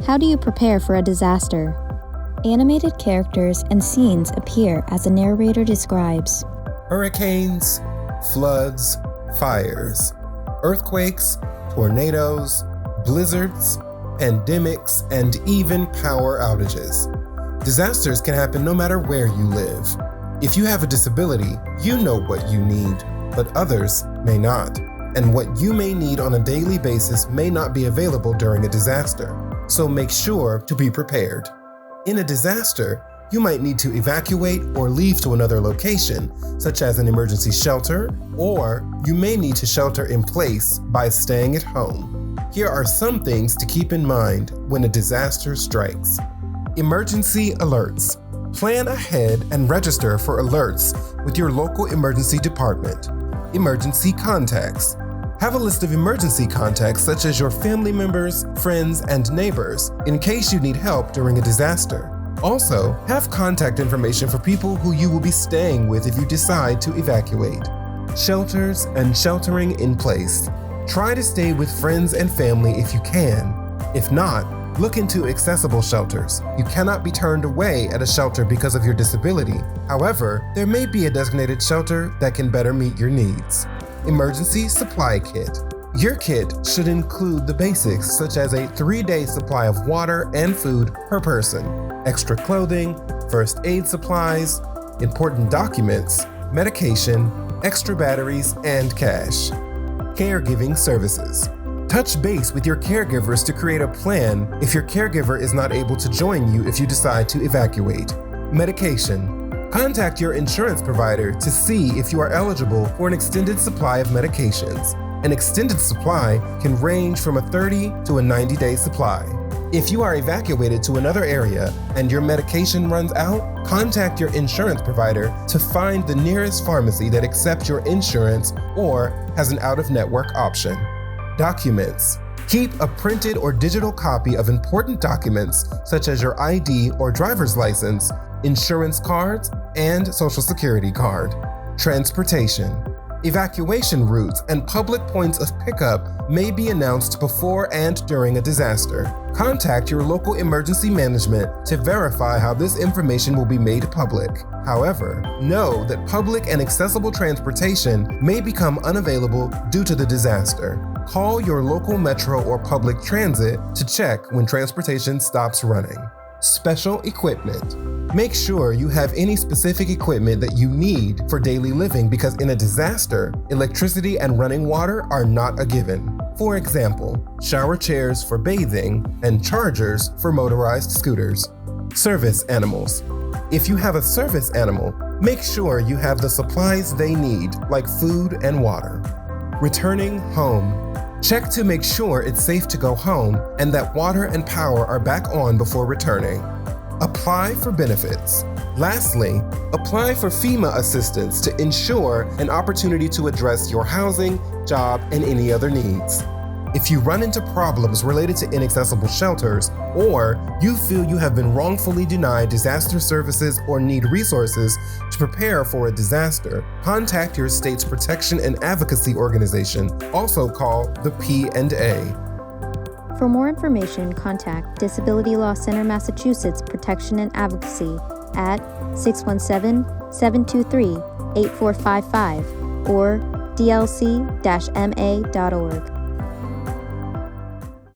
How do you prepare for a disaster? Animated characters and scenes appear as the narrator describes. Hurricanes, floods, fires, earthquakes, tornadoes, blizzards, pandemics, and even power outages. Disasters can happen no matter where you live. If you have a disability, you know what you need, but others may not. And what you may need on a daily basis may not be available during a disaster. So make sure to be prepared. In a disaster, you might need to evacuate or leave to another location, such as an emergency shelter, or you may need to shelter in place by staying at home. Here are some things to keep in mind when a disaster strikes. Emergency alerts. Plan ahead and register for alerts with your local emergency department. Emergency contacts. Have a list of emergency contacts such as your family members, friends, and neighbors in case you need help during a disaster. Also, have contact information for people who you will be staying with if you decide to evacuate. Shelters and sheltering in place. Try to stay with friends and family if you can. If not, look into accessible shelters. You cannot be turned away at a shelter because of your disability. However, there may be a designated shelter that can better meet your needs. Emergency supply kit. Your kit should include the basics such as a 3-day supply of water and food per person, extra clothing, first aid supplies, important documents, medication, extra batteries, and cash. Caregiving services. Touch base with your caregivers to create a plan if your caregiver is not able to join you if you decide to evacuate. Medication. Contact your insurance provider to see if you are eligible for an extended supply of medications. An extended supply can range from a 30 to a 90-day supply. If you are evacuated to another area and your medication runs out, contact your insurance provider to find the nearest pharmacy that accepts your insurance or has an out-of-network option. Documents. Keep a printed or digital copy of important documents such as your ID or driver's license, insurance cards, and social security card. Transportation. Evacuation routes and public points of pickup may be announced before and during a disaster. Contact your local emergency management to verify how this information will be made public. However, know that public and accessible transportation may become unavailable due to the disaster. Call your local metro or public transit to check when transportation stops running. Special equipment. Make sure you have any specific equipment that you need for daily living because in a disaster, electricity and running water are not a given. For example, shower chairs for bathing and chargers for motorized scooters. Service animals. If you have a service animal, make sure you have the supplies they need, like food and water. Returning home. Check to make sure it's safe to go home and that water and power are back on before returning. Apply for benefits. Lastly, apply for FEMA assistance to ensure an opportunity to address your housing, job, and any other needs. If you run into problems related to inaccessible shelters, or you feel you have been wrongfully denied disaster services or need resources to prepare for a disaster, contact your state's protection and advocacy organization, also called the P&A. For more information, contact Disability Law Center Massachusetts Protection and Advocacy at 617-723-8455 or dlc-ma.org.